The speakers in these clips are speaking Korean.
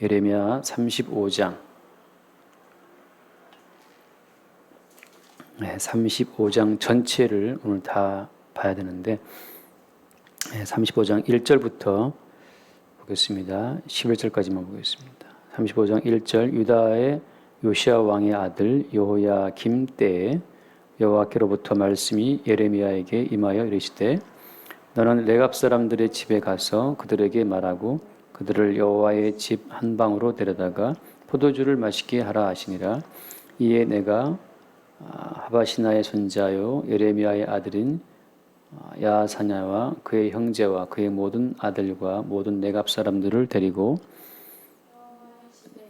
예레미야 35장 35장 전체를 오늘 다 봐야 되는데 35장 1절부터 보겠습니다. 11절까지만 보겠습니다. 35장 1절 유다의 요시야 왕의 아들 여호야김 때에 여호와께로부터 말씀이 예레미야에게 임하여 이르시되 너는 레갑 사람들의 집에 가서 그들에게 말하고 그들을 여호와의 집 한 방으로 데려다가 포도주를 마시게 하라 하시니라. 이에 내가 하바시나의 손자요 예레미야의 아들인 야사냐와 그의 형제와 그의 모든 아들과 모든 레갑 사람들을 데리고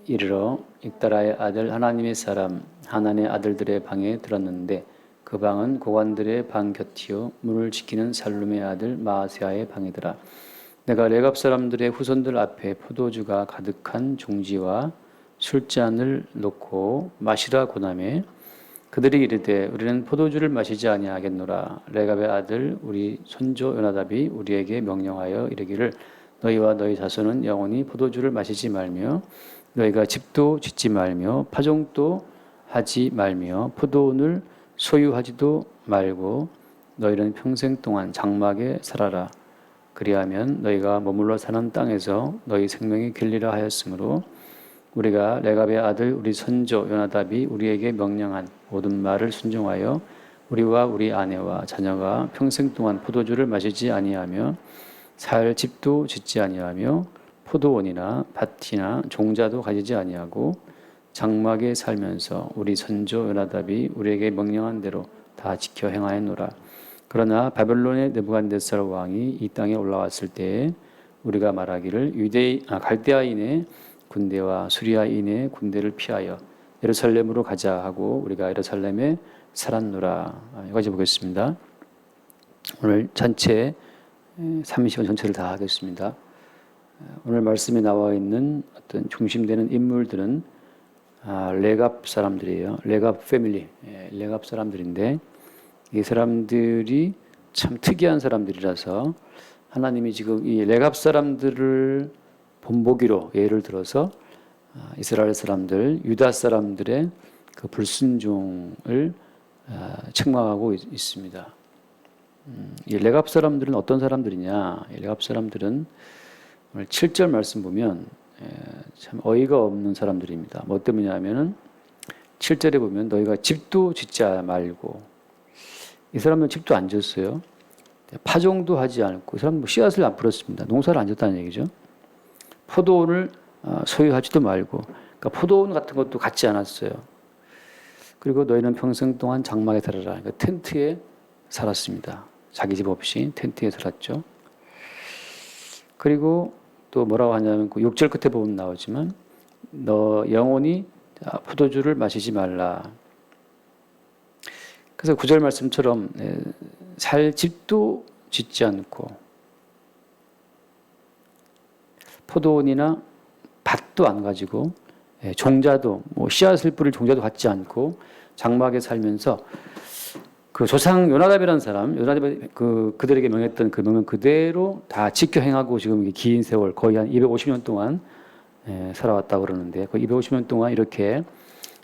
이르러 익다라의 아들 하나님의 사람 하난의 아들들의 방에 들었는데 그 방은 고관들의 방 곁이요 문을 지키는 살룸의 아들 마아세아의 방이더라. 내가 레갑 사람들의 후손들 앞에 포도주가 가득한 종지와 술잔을 놓고 마시라 고나매 그들이 이르되 우리는 포도주를 마시지 아니하겠노라. 레갑의 아들 우리 손조 요나답이 우리에게 명령하여 이르기를 너희와 너희 자손은 영원히 포도주를 마시지 말며 너희가 집도 짓지 말며 파종도 하지 말며 포도원을 소유하지도 말고 너희는 평생 동안 장막에 살아라. 그리하면 너희가 머물러 사는 땅에서 너희 생명이 길리라 하였으므로 우리가 레갑의 아들 우리 손조 요나답이 우리에게 명령한 모든 말을 순종하여 우리와 우리 아내와 자녀가 평생 동안 포도주를 마시지 아니하며 살 집도 짓지 아니하며 포도원이나 밭이나 종자도 가지지 아니하고 장막에 살면서 우리 손조 요나답이 우리에게 명령한 대로 다 지켜 행하였노라. 그러나 바벨론의 느부갓네살 왕이 이 땅에 올라왔을 때에 우리가 말하기를 갈대아인의 군대와 수리아인의 군대를 피하여 예루살렘으로 가자 하고 우리가 예루살렘에 살았노라. 여기까지 보겠습니다. 오늘 전체 30원 전체를 다 하겠습니다. 오늘 말씀에 나와 있는 어떤 중심되는 인물들은 레갑 사람들이에요. 레갑 패밀리, 레갑 사람들인데 이 사람들이 참 특이한 사람들이라서 하나님이 지금 이 레갑 사람들을 본보기로 예를 들어서 이스라엘 사람들, 유다 사람들의 그 불순종을 책망하고 있습니다. 이 레갑 사람들은 어떤 사람들이냐? 이 레갑 사람들은 오늘 7절 말씀 보면 참 어이가 없는 사람들입니다. 뭐 때문이냐면은 7절에 보면 너희가 집도 짓지 말고 이 사람은 집도 안 졌어요. 파종도 하지 않고 이 사람은 씨앗을 안 풀었습니다. 농사를 안 졌다는 얘기죠. 포도원을 소유하지도 말고 그러니까 포도원 같은 것도 갖지 않았어요. 그리고 너희는 평생 동안 장막에 살아라. 그러니까 텐트에 살았습니다. 자기 집 없이 텐트에 살았죠. 그리고 또 뭐라고 하냐면 그 6절 끝에 보면 나오지만 너 영원히 포도주를 마시지 말라. 그래서 9절 말씀처럼 살 집도 짓지 않고 포도원이나 밭도 안 가지고 종자도 뭐 씨앗을 뿌릴 종자도 갖지 않고 장막에 살면서 그 조상 요나답이라는 사람, 요나답이 그들에게 명했던 그 명령 그대로 다 지켜 행하고 지금 긴 세월 거의 한 250년 동안 살아왔다고 그러는데 그 250년 동안 이렇게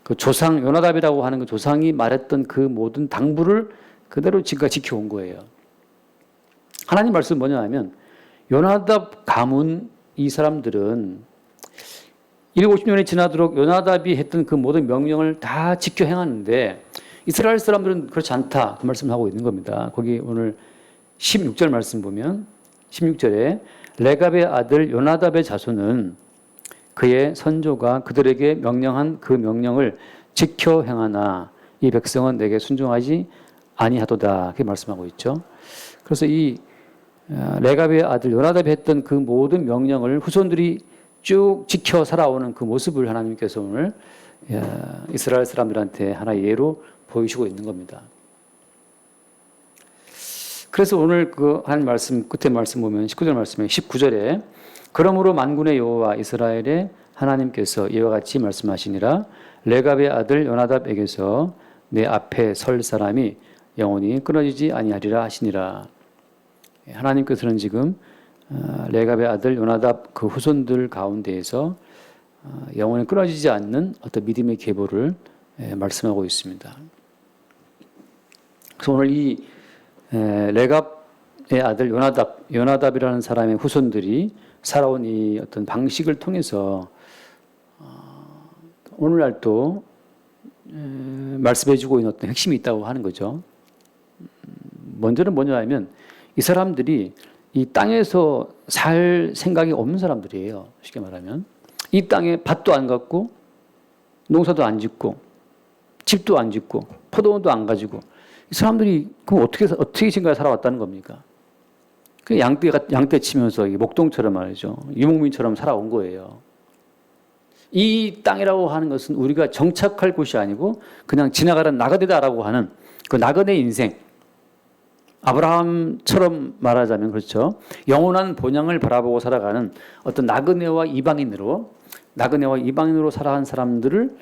그 조상 요나답이라고 하는 그 조상이 말했던 그 모든 당부를 그대로 지금까지 지켜온 거예요. 하나님 말씀 뭐냐 하면 요나답 가문 이 사람들은 250년이 지나도록 요나답이 했던 그 모든 명령을 다 지켜 행하는데 이스라엘 사람들은 그렇지 않다. 그 말씀을 하고 있는 겁니다. 거기 오늘 16절 말씀 보면 16절에 레갑의 아들 요나답의 자손은 그의 선조가 그들에게 명령한 그 명령을 지켜 행하나 이 백성은 내게 순종하지 아니하도다. 그렇게 말씀하고 있죠. 그래서 이 레갑의 아들 요나답이 했던 그 모든 명령을 후손들이 쭉 지켜 살아오는 그 모습을 하나님께서 오늘 이스라엘 사람들한테 하나의 예로 보이시고 있는 겁니다. 그래서 오늘 그 한 말씀 끝에 말씀 보면 19절 말씀에 19절에 그러므로 만군의 여호와 이스라엘의 하나님께서 이와 같이 말씀하시니라 레갑의 아들 요나답에게서 내 앞에 설 사람이 영원히 끊어지지 아니하리라 하시니라. 하나님께서는 지금 레갑의 아들 요나답 그 후손들 가운데에서 영원히 끊어지지 않는 어떤 믿음의 계보를 말씀하고 있습니다. 그래서 오늘 이 레갑의 아들 요나답이라는 사람의 후손들이 살아온 이 어떤 방식을 통해서 오늘날 또 말씀해주고 있는 어떤 핵심이 있다고 하는 거죠. 먼저는 뭐냐면 이 사람들이 이 땅에서 살 생각이 없는 사람들이에요. 쉽게 말하면 이 땅에 밭도 안 갖고 농사도 안 짓고 집도 안 짓고 포도원도 안 가지고 이 사람들이 그럼 어떻게 지금까지 살아왔다는 겁니까? 그 양떼 치면서 목동처럼 말이죠. 유목민처럼 살아온 거예요. 이 땅이라고 하는 것은 우리가 정착할 곳이 아니고 그냥 지나가는 나그네다라고 하는 그 나그네 인생. 아브라함처럼 말하자면 그렇죠. 영원한 본향을 바라보고 살아가는 어떤 나그네와 이방인으로 살아간 사람들을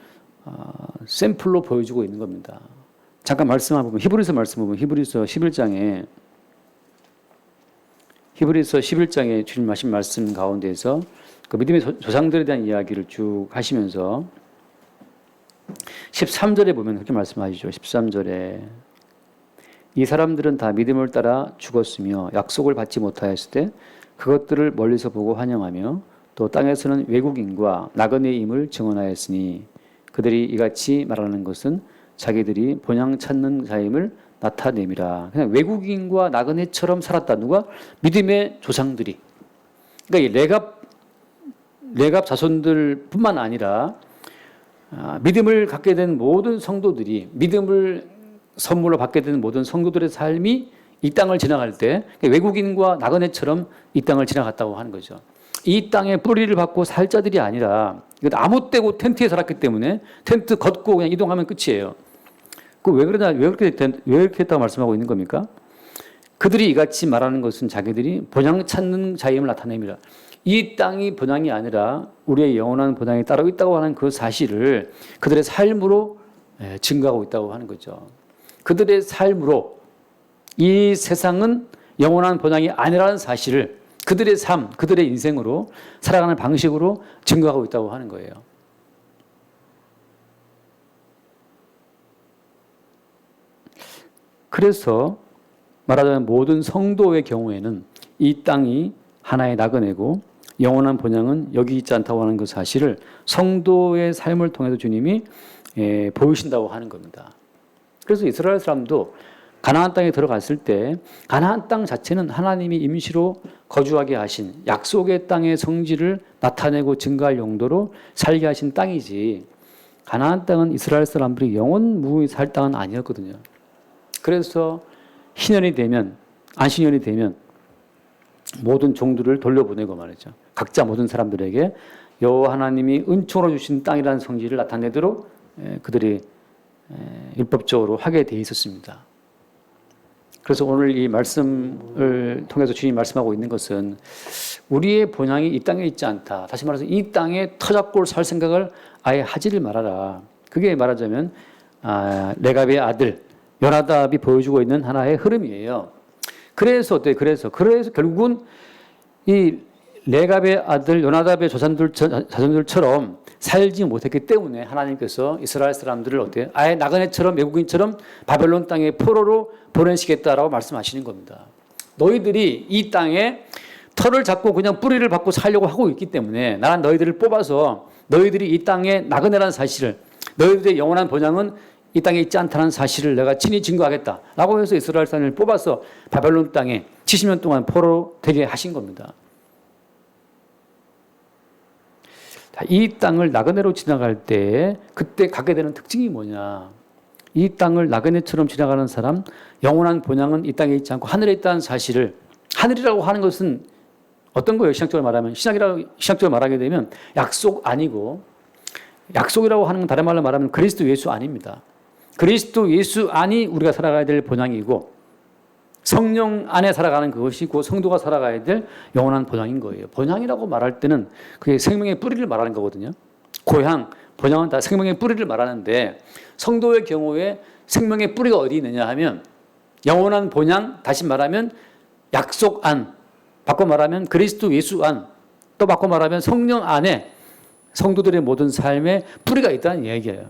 샘플로 보여주고 있는 겁니다. 잠깐 말씀을 보면 히브리서 11장에 주님 하신 말씀 가운데에서 그 믿음의 조상들에 대한 이야기를 쭉 하시면서 13절에 보면 그렇게 말씀하시죠. 13절에 이 사람들은 다 믿음을 따라 죽었으며 약속을 받지 못하였을 때 그것들을 멀리서 보고 환영하며 또 땅에서는 외국인과 나그네임을 증언하였으니 그들이 이같이 말하는 것은 자기들이 본향 찾는 자임을 나타냄이라. 그냥 외국인과 나그네처럼 살았다. 누가? 믿음의 조상들이. 그러니까 이 레갑 자손들뿐만 아니라 믿음을 갖게 된 모든 성도들이 믿음을 선물로 받게 된 모든 성도들의 삶이 이 땅을 지나갈 때 외국인과 나그네처럼 이 땅을 지나갔다고 하는 거죠. 이 땅에 뿌리를 받고 살 자들이 아니라 아무 때고 텐트에 살았기 때문에 텐트 걷고 그냥 이동하면 끝이에요. 왜 그렇게 했다고 말씀하고 있는 겁니까? 그들이 이같이 말하는 것은 자기들이 본향 찾는 자임을 나타냅니다. 이 땅이 본향이 아니라 우리의 영원한 본향이 따로 있다고 하는 그 사실을 그들의 삶으로 증거하고 있다고 하는 거죠. 그들의 삶으로 이 세상은 영원한 본향이 아니라는 사실을 그들의 삶, 그들의 인생으로 살아가는 방식으로 증거하고 있다고 하는 거예요. 그래서 말하자면 모든 성도의 경우에는 이 땅이 하나의 나그네고 영원한 본향은 여기 있지 않다고 하는 그 사실을 성도의 삶을 통해서 주님이 보이신다고 하는 겁니다. 그래서 이스라엘 사람도 가나안 땅에 들어갔을 때 가나안 땅 자체는 하나님이 임시로 거주하게 하신 약속의 땅의 성질을 나타내고 증거할 용도로 살게 하신 땅이지 가나안 땅은 이스라엘 사람들이 영원무이 살 땅은 아니었거든요. 그래서 신년이 되면 안식년이 되면 모든 종들을 돌려보내고 말이죠. 각자 모든 사람들에게 여호와 하나님이 은총으로 주신 땅이라는 성질을 나타내도록 그들이 율법적으로 하게 돼 있었습니다. 그래서 오늘 이 말씀을 통해서 주님이 말씀하고 있는 것은 우리의 본향이 이 땅에 있지 않다. 다시 말해서 이 땅에 터잡고 살 생각을 아예 하지를 말아라. 그게 말하자면 레갑의 아들 요나답이 보여주고 있는 하나의 흐름이에요. 그래서 결국은 이 레갑의 아들 요나답의 자손들처럼 살지 못했기 때문에 하나님께서 이스라엘 사람들을 어때요? 아예 나그네처럼 외국인처럼 바벨론 땅에 포로로 보내시겠다라고 말씀하시는 겁니다. 너희들이 이 땅에 털을 잡고 그냥 뿌리를 받고 살려고 하고 있기 때문에 나는 너희들을 뽑아서 너희들이 이 땅에 나그네라는 사실을 너희들의 영원한 본향은 이 땅에 있지 않다는 사실을 내가 친히 증거하겠다라고 해서 이스라엘 사람을 뽑아서 바벨론 땅에 70년 동안 포로 되게 하신 겁니다. 이 땅을 나그네로 지나갈 때 그때 갖게 되는 특징이 뭐냐? 이 땅을 나그네처럼 지나가는 사람 영원한 본향은 이 땅에 있지 않고 하늘에 있다는 사실을 하늘이라고 하는 것은 어떤 거예요? 신학적으로 말하게 되면 약속 아니고 약속이라고 하는 건 다른 말로 말하면 그리스도 예수 아닙니다. 그리스도 예수 안이 우리가 살아가야 될 본향이고 성령 안에 살아가는 그것이 그 성도가 살아가야 될 영원한 본향인 거예요. 본향이라고 말할 때는 그게 생명의 뿌리를 말하는 거거든요. 고향, 본향은 다 생명의 뿌리를 말하는데 성도의 경우에 생명의 뿌리가 어디 있느냐 하면 영원한 본향, 다시 말하면 약속 안, 바꿔 말하면 그리스도 예수 안, 또 바꿔 말하면 성령 안에 성도들의 모든 삶에 뿌리가 있다는 얘기예요.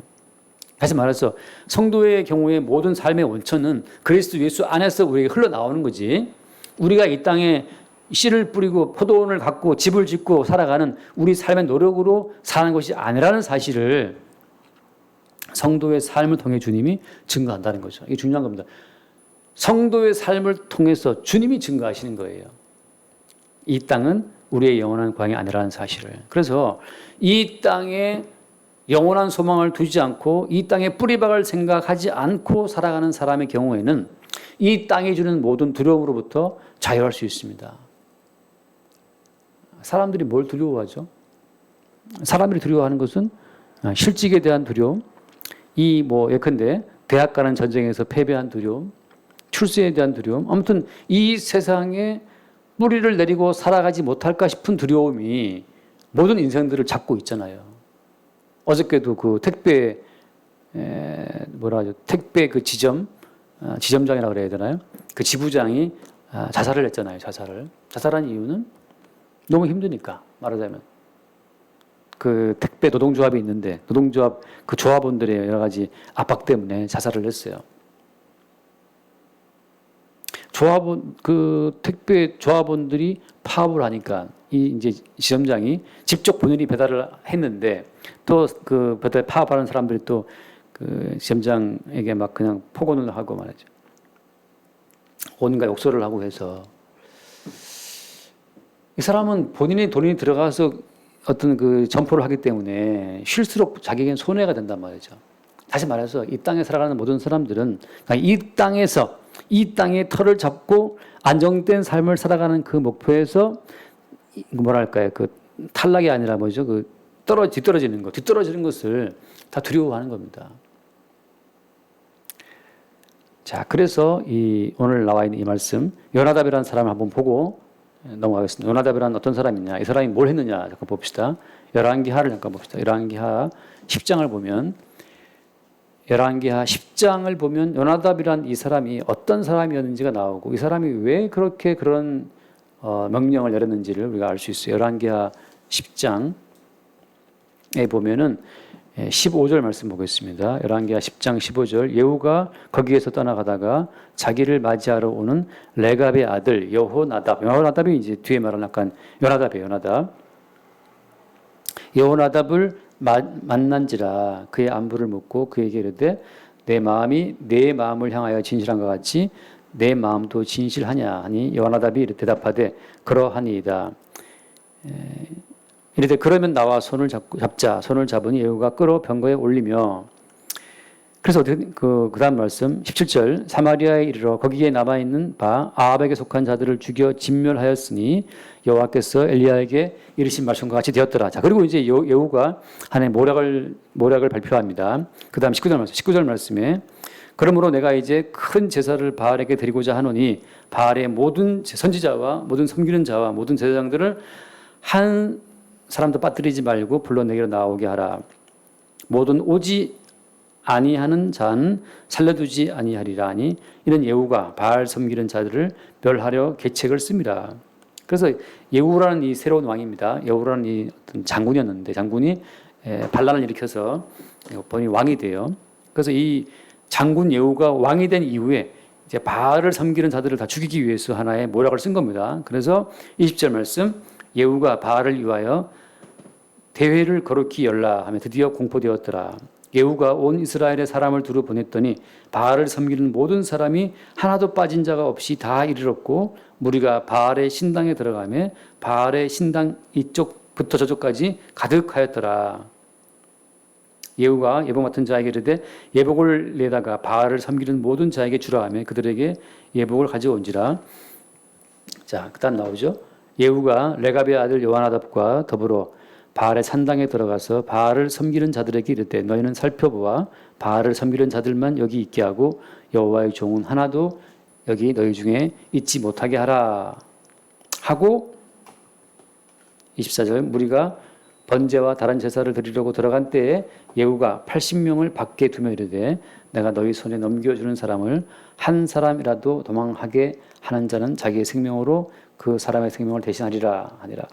다시 말해서 성도의 경우에 모든 삶의 원천은 그리스도 예수 안에서 우리에게 흘러나오는 거지. 우리가 이 땅에 씨를 뿌리고 포도원을 갖고 집을 짓고 살아가는 우리 삶의 노력으로 사는 것이 아니라는 사실을 성도의 삶을 통해 주님이 증거한다는 거죠. 이게 중요한 겁니다. 성도의 삶을 통해서 주님이 증거하시는 거예요. 이 땅은 우리의 영원한 고향이 아니라는 사실을. 그래서 이 땅에 영원한 소망을 두지 않고 이 땅에 뿌리박을 생각하지 않고 살아가는 사람의 경우에는 이 땅이 주는 모든 두려움으로부터 자유할 수 있습니다. 사람들이 뭘 두려워하죠? 사람들이 두려워하는 것은 실직에 대한 두려움, 예컨대 대학 가는 전쟁에서 패배한 두려움, 출세에 대한 두려움, 아무튼 이 세상에 뿌리를 내리고 살아가지 못할까 싶은 두려움이 모든 인생들을 잡고 있잖아요. 어저께도 그 택배 택배 그 지점장이라고 그래야 되나요? 그 지부장이 자살을 했잖아요. 자살한 이유는 너무 힘드니까, 말하자면. 그 택배 노동조합이 있는데 노동조합 그 조합원들의 여러 가지 압박 때문에 자살을 했어요. 그 택배 조합원들이 파업을 하니까 이제 지점장이 직접 본인이 배달을 했는데 또 그 배달 파업하는 사람들이 또 그 지점장에게 막 그냥 폭언을 하고 말이죠. 온갖 욕설을 하고 해서 이 사람은 본인의 돈이 들어가서 어떤 그 점포를 하기 때문에 쉴수록 자기에겐 손해가 된단 말이죠. 다시 말해서 이 땅에 살아가는 모든 사람들은 이 땅의 털을 잡고 안정된 삶을 살아가는 그 목표에서 그 탈락이 아니라 뒤떨어지는 것을 다 두려워하는 겁니다. 자, 그래서 오늘 나와 있는 이 말씀, 요나답이라는 사람을 한번 보고 넘어가겠습니다. 요나답이란 어떤 사람이냐? 이 사람이 뭘 했느냐? 잠깐 봅시다. 열왕기하를 잠깐 봅시다. 열왕기하 10장을 보면 요나답이란 이 사람이 어떤 사람이었는지가 나오고 이 사람이 왜 그렇게 그런 명령을 내렸는지를 우리가 알 수 있어요. 열왕기하 10장에 보면은 15절 말씀 보겠습니다. 열왕기하 10장 15절. 예후가 거기에서 떠나가다가 자기를 맞이하러 오는 레갑의 아들 여호나답이 이제 뒤에 말하는 약간 요나답이에요. 여호나답을 만난지라 그의 안부를 묻고 그에게 이르되 내 마음이 내 마음을 향하여 진실한 것 같이 내 마음도 진실하냐 하니 여호나답이 대답하되 그러하니이다. 이르되 그러면 나와 손을 잡자. 손을 잡으니 예후가 끌어 병거에 올리며 그래서 그 다음 말씀 17절 사마리아에 이르러 거기에 남아있는 바 아합에게 속한 자들을 죽여 진멸하였으니 여호와께서 엘리야에게 이르신 말씀과 같이 되었더라. 자, 그리고 이제 예후가 하나의 모략을 발표합니다. 그 다음 19절 말씀에 그러므로 내가 이제 큰 제사를 바알에게 드리고자 하노니 바알의 모든 선지자와 모든 섬기는 자와 모든 제사장들을 한 사람도 빠뜨리지 말고 불러 내게로 나오게 하라. 모든 오지 아니하는 자는 살려두지 아니하리라 하니 이는 예후가 바알 섬기는 자들을 멸하려 계책을 씁니다. 그래서 예후라는 이 새로운 왕입니다. 예후라는 이 어떤 장군이었는데 장군이 반란을 일으켜서 본인이 왕이 돼요. 그래서 이 장군 예후가 왕이 된 이후에 이제 바알을 섬기는 자들을 다 죽이기 위해서 하나의 모략을 쓴 겁니다. 그래서 20절 말씀 예후가 바알을 위하여 대회를 거룩히 열라 하며 드디어 공포되었더라. 예후가 온 이스라엘의 사람을 두루 보냈더니 바알을 섬기는 모든 사람이 하나도 빠진 자가 없이 다 이르렀고 무리가 바알의 신당에 들어가며 바알의 신당 이쪽부터 저쪽까지 가득하였더라. 예후가 예복 맡은 자에게 이르되 예복을 내다가 바알을 섬기는 모든 자에게 주라 하며 그들에게 예복을 가져온지라. 자, 그다음 나오죠. 예후가 레갑의 아들 요나답과 더불어 바알의 산당에 들어가서 바알을 섬기는 자들에게 이르되 너희는 살펴보아 바알을 섬기는 자들만 여기 있게 하고 여호와의 종은 하나도 여기 너희 중에 있지 못하게 하라 하고 24절 무리가 번제와 다른 제사를 드리려고 들어간 때에 예후가 80명을 밖에 두며 이르되 내가 너희 손에 넘겨주는 사람을 한 사람이라도 도망하게 하는 자는 자기의 생명으로 그 사람의 생명을 대신하리라 하니라.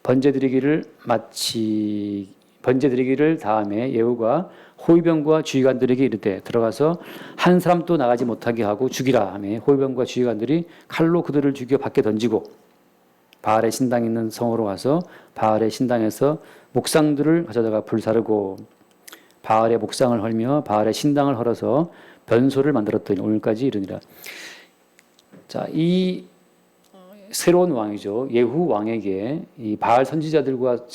번제 드리기를 번제드리기를 다음에 예후가 호위병과 주의관들에게 이르되 들어가서 한 사람도 나가지 못하게 하고 죽이라 하며 호위병과 주의관들이 칼로 그들을 죽여 밖에 던지고 바알의 신당이 있는 성으로 가서 바알의 신당에서 목상들을 가져다가 불사르고 바알의 목상을 헐며 바알의 신당을 헐어서 변소를 만들었더니 오늘까지 이르니라. 자, 이 새로운 왕이죠. 예후 왕에게 이 바알 선지자들과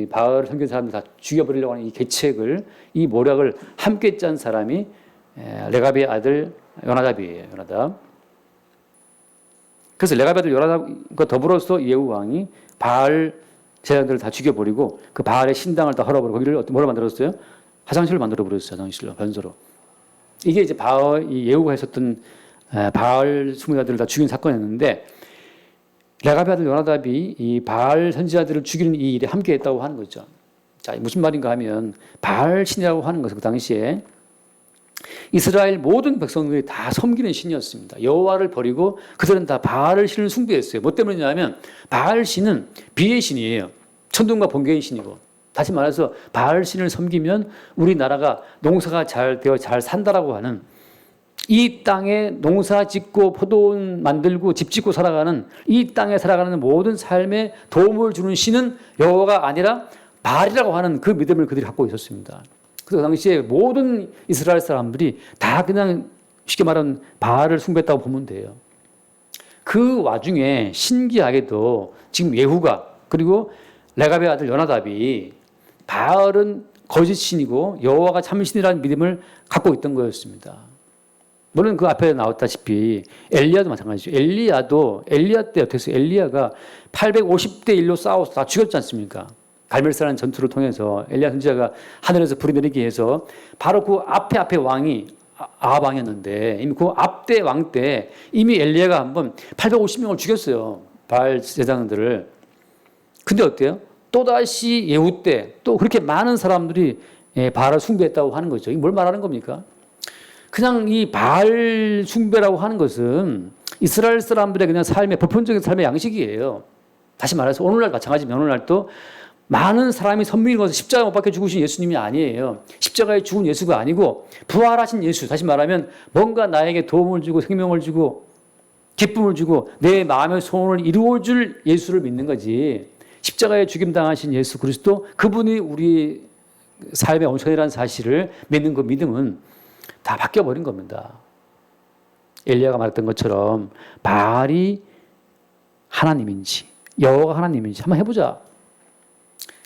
바알 섬기는 사람들 다 죽여버리려고 하는 이 계책을, 이 모략을 함께 짠 사람이 레갑의 아들 요나답이에요. 요나답. 그래서 레갑의 아들 요나답과 더불어서 예후 왕이 바알 제자들을 다 죽여버리고 그 바알의 신당을 다 헐어버리고 거기를 뭐로 만들었어요? 화장실을 만들어버렸어요. 화장실로, 변소로. 이게 이제 이 예후가 했었던 바알 수무자들을 다 죽인 사건이었는데 레갑의 아들 요나답이 이 바알 선지자들을 죽이는 이 일에 함께했다고 하는 거죠. 자, 무슨 말인가 하면 바알 신이라고 하는 것은 그 당시에 이스라엘 모든 백성들이 다 섬기는 신이었습니다. 여호와를 버리고 그들은 다 바알 신을 숭배했어요. 뭐 때문이냐면 바알 신은 비의 신이에요. 천둥과 번개의 신이고. 다시 말해서 바알 신을 섬기면 우리나라가 농사가 잘 되어 잘 산다라고 하는 이 땅에 농사 짓고 포도원 만들고 집 짓고 살아가는 이 땅에 살아가는 모든 삶에 도움을 주는 신은 여호와가 아니라 바알이라고 하는 그 믿음을 그들이 갖고 있었습니다. 그래서 당시에 모든 이스라엘 사람들이 다 그냥 쉽게 말하면 바알을 숭배했다고 보면 돼요. 그 와중에 신기하게도 지금 예후가 그리고 레갑의 아들 요나답이 바알은 거짓신이고 여호와가 참신이라는 믿음을 갖고 있던 거였습니다. 물론 그 앞에 나왔다시피 엘리야도 마찬가지죠. 엘리야 때 어떻게 했어요? 엘리야가 850대 1로 싸워서 다 죽였지 않습니까? 갈멜사라는 전투를 통해서 엘리야 선지자가 하늘에서 불이 내리게 해서 바로 그 앞에 왕이 아합 왕이었는데 이미 그 앞대 왕 때 이미 엘리야가 한번 850명을 죽였어요. 바알 제사장들을. 근데 어때요? 또다시 예후 때 또 그렇게 많은 사람들이 바알을 숭배했다고 하는 거죠. 이게 뭘 말하는 겁니까? 그냥 이 바알 숭배라고 하는 것은 이스라엘 사람들의 그냥 보편적인 삶의 양식이에요. 다시 말해서 오늘날 마찬가지면 오늘날도 많은 사람이 섬기는 것은 십자가 못 박혀 죽으신 예수님이 아니에요. 십자가에 죽은 예수가 아니고 부활하신 예수. 다시 말하면 뭔가 나에게 도움을 주고 생명을 주고 기쁨을 주고 내 마음의 소원을 이루어줄 예수를 믿는 거지. 십자가에 죽임당하신 예수 그리스도 그분이 우리 삶의 온천이라는 사실을 믿는 그 믿음은 다 바뀌어버린 겁니다. 엘리야가 말했던 것처럼 바알이 하나님인지 여호와가 하나님인지 한번 해보자.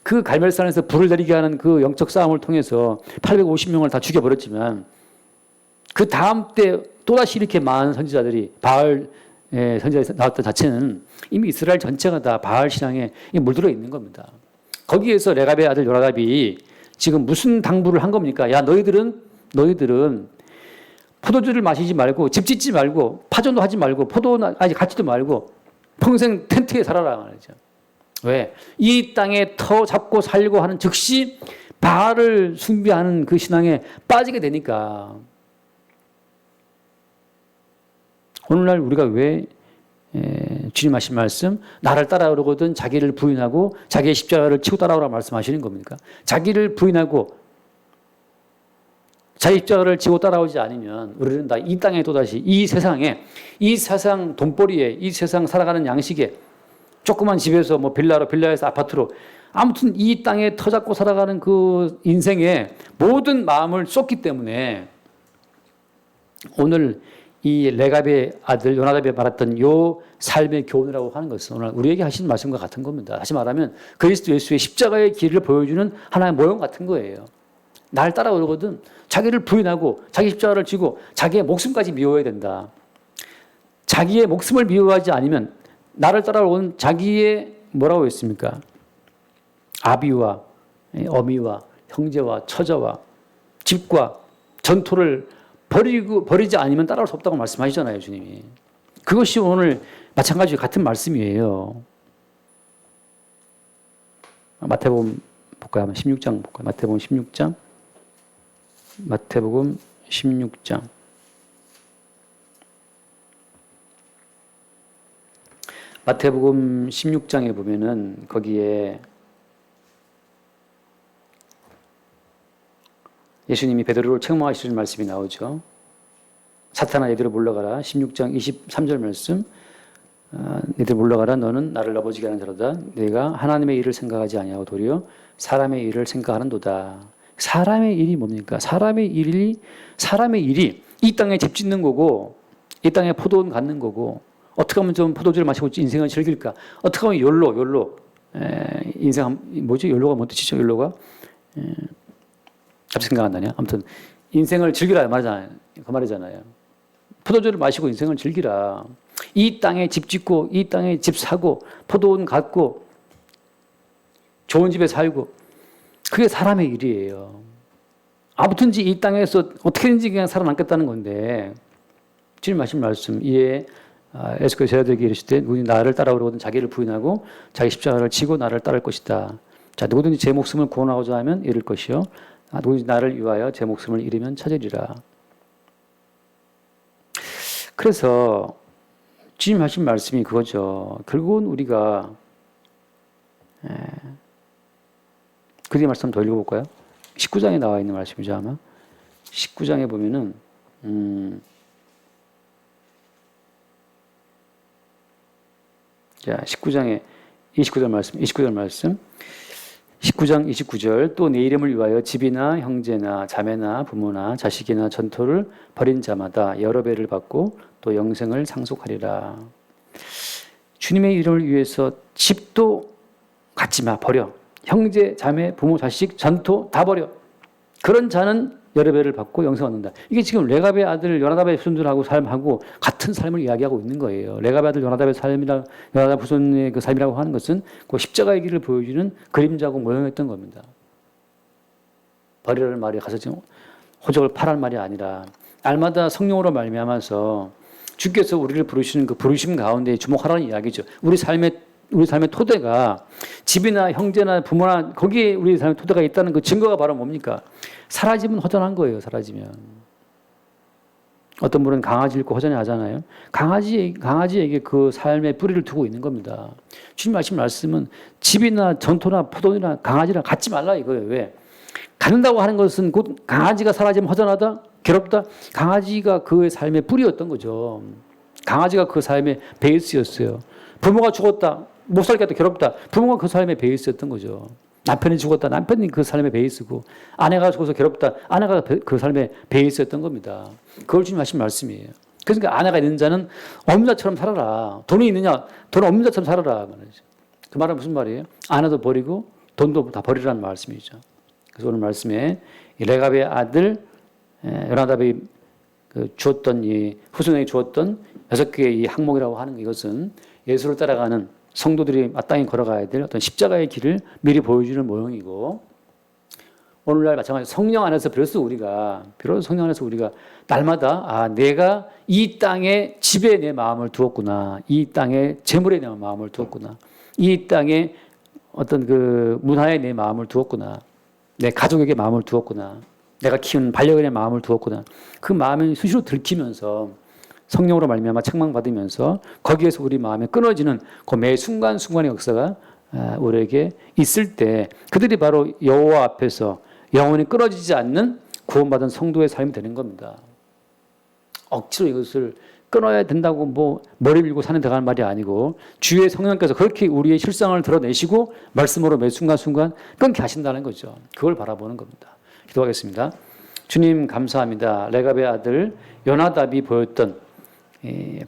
그 갈멜산에서 불을 내리게 하는 그 영적 싸움을 통해서 850명을 다 죽여버렸지만 그 다음 때 또다시 이렇게 많은 선지자들이 바알 선지자가 나왔던 자체는 이미 이스라엘 전체가 다 바알 신앙에 물들어 있는 겁니다. 거기에서 레갑의 아들 요나답이 지금 무슨 당부를 한 겁니까? 야, 너희들은 포도주를 마시지 말고 집 짓지 말고 파전도 하지 말고 포도나 아직 갖지도 말고 평생 텐트에 살아라 말이죠. 왜? 이 땅에 터 잡고 살려고 하는 즉시 바알을 숭배하는 그 신앙에 빠지게 되니까. 오늘날 우리가 왜 주님 하신 말씀 나를 따라오려거든 자기를 부인하고 자기의 십자가를 치고 따라오라고 말씀하시는 겁니까? 자기를 부인하고 자기 십자가를 지고 따라오지 않으면 우리는 다 이 땅에 또다시 이 세상 돈벌이에 이 세상 살아가는 양식에 조그만 집에서 뭐 빌라에서 아파트로 아무튼 이 땅에 터잡고 살아가는 그 인생에 모든 마음을 쏟기 때문에 오늘 이 레갑의 아들 요나답이 말했던 요 삶의 교훈이라고 하는 것은 오늘 우리에게 하신 말씀과 같은 겁니다. 다시 말하면 그리스도 예수의 십자가의 길을 보여주는 하나의 모형 같은 거예요. 날 따라오거든 자기를 부인하고 자기 십자가를 지고 자기의 목숨까지 미워해야 된다. 자기의 목숨을 미워하지 않으면 나를 따라오는 자기의 뭐라고 했습니까? 아비와 어미와 형제와 처자와 집과 전토를 버리지 않으면 따라올 수 없다고 말씀하시잖아요, 주님이. 그것이 오늘 마찬가지로 같은 말씀이에요. 마태복음 볼까요? 16장 볼까요? 마태복음 16장. 마태복음 16장. 마태복음 16장에 보면은 거기에 예수님이 베드로를 책망하시는 말씀이 나오죠. 사탄아 얘들아 물러가라. 16장 23절 말씀. 너희들 물러가라. 너는 나를 아버지게 하는 자로다. 내가 하나님의 일을 생각하지 아니하고 도리어 사람의 일을 생각하는도다. 사람의 일이 뭡니까? 사람의 일이 이 땅에 집 짓는 거고, 이 땅에 포도원 갖는 거고, 어떻게 하면 좀 포도주를 마시고 인생을 즐길까? 어떻게 하면 욜로. 인생 뭐지? 욜로가 뭐 뜻이죠? 욜로가 갑자기 생각 안 나냐? 아무튼 인생을 즐기라 말이잖아요. 그 말이잖아요. 포도주를 마시고 인생을 즐기라. 이 땅에 집 짓고, 이 땅에 집 사고, 포도원 갖고, 좋은 집에 살고, 그게 사람의 일이에요. 아무튼지 이 땅에서 어떻게든지 그냥 살아남겠다는 건데, 주님 하신 말씀, 이에 예수께서 제자들에게 이르시되 누구든지 나를 따라오려거든 자기를 부인하고 자기 십자가를 지고 나를 따를 것이다. 자, 누구든지 제 목숨을 구원하고자 하면 잃을 것이요. 누구든지 나를 위하여 제 목숨을 잃으면 찾으리라. 그래서 주님 하신 말씀이 그거죠. 결국은 우리가 그 뒤에 말씀 더 읽어볼까요? 19장에 나와 있는 말씀이죠 아마. 19장에 보면은 자 19장에 29절 말씀 19장 29절 또 내 이름을 위하여 집이나 형제나 자매나 부모나 자식이나 전토를 벌인 자마다 여러 배를 받고 또 영생을 상속하리라. 주님의 이름을 위해서 집도 갖지 마, 버려. 형제, 자매, 부모, 자식, 전토 다 버려. 그런 자는 여러 배를 받고 영생을 얻는다. 이게 지금 레갑의 아들 요나답의 후손들하고 삶하고 같은 삶을 이야기하고 있는 거예요. 레갑의 아들 요나답의 삶이라 요나답 후손의 그 삶이라고 하는 것은 그 십자가의 길을 보여주는 그림자고 모형했던 겁니다. 버리라는 말이 가서 지금 호적을 파란 말이 아니라 날마다 성령으로 말미암아서 주께서 우리를 부르시는 그 부르심 가운데 주목하라는 이야기죠. 우리 삶의 토대가 집이나 형제나 부모나 거기에 우리 삶의 토대가 있다는 그 증거가 바로 뭡니까? 사라지면 허전한 거예요. 사라지면. 어떤 분은 강아지 잃고 허전해 하잖아요. 강아지에게 그 삶의 뿌리를 두고 있는 겁니다. 주님 하신 말씀은 집이나 전토나 포도원이나 강아지랑 갖지 말라 이거예요. 왜? 갖는다고 하는 것은 곧 강아지가 사라지면 허전하다? 괴롭다? 강아지가 그의 삶의 뿌리였던 거죠. 강아지가 그 삶의 베이스였어요. 부모가 죽었다. 못 살겠다. 괴롭다. 부모가 그 삶의 베이스였던 거죠. 남편이 죽었다. 남편이 그 삶의 베이스고 아내가 죽어서 괴롭다. 아내가 그 삶의 베이스였던 겁니다. 그걸 주님 하신 말씀이에요. 그러니까 아내가 있는 자는 없는 자처럼 살아라. 돈이 있느냐? 돈 없는 자처럼 살아라. 그 말은 무슨 말이에요? 아내도 버리고 돈도 다 버리라는 말씀이죠. 그래서 오늘 말씀에 레갑의 아들 요나답이 주었던 이 후손에게 주었던 6개의 이 항목이라고 하는 이것은 예수를 따라가는 성도들이 마땅히 걸어가야 될 어떤 십자가의 길을 미리 보여주는 모형이고 오늘날 마찬가지로 성령 안에서 비로소 성령 안에서 우리가 날마다 내가 이 땅의 집에 내 마음을 두었구나. 이 땅의 재물에 내 마음을 두었구나. 이 땅의 어떤 그 문화에 내 마음을 두었구나. 내 가족에게 마음을 두었구나. 내가 키우는 반려견에 마음을 두었구나. 그 마음이 수시로 들키면서 성령으로 말미암아 책망받으면서 거기에서 우리 마음에 끊어지는 그 매 순간순간의 역사가 우리에게 있을 때 그들이 바로 여호와 앞에서 영원히 끊어지지 않는 구원받은 성도의 삶이 되는 겁니다. 억지로 이것을 끊어야 된다고 머리 밀고 산에 들어가는 말이 아니고 주의 성령께서 그렇게 우리의 실상을 드러내시고 말씀으로 매 순간순간 끊게 하신다는 거죠. 그걸 바라보는 겁니다. 기도하겠습니다. 주님 감사합니다. 레갑의 아들 요나답이 보였던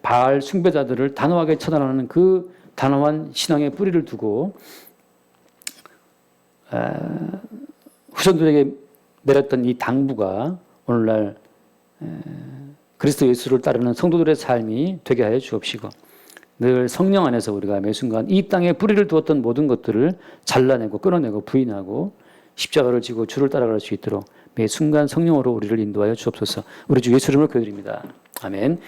바알 숭배자들을 단호하게 처단하는 그 단호한 신앙의 뿌리를 두고 후손들에게 내렸던 이 당부가 오늘날 그리스도 예수를 따르는 성도들의 삶이 되게 하여 주옵시고 늘 성령 안에서 우리가 매 순간 이 땅에 뿌리를 두었던 모든 것들을 잘라내고 끊어내고 부인하고 십자가를 지고 주를 따라갈 수 있도록 매 순간 성령으로 우리를 인도하여 주옵소서. 우리 주 예수 이름으로 기도드립니다. 아멘.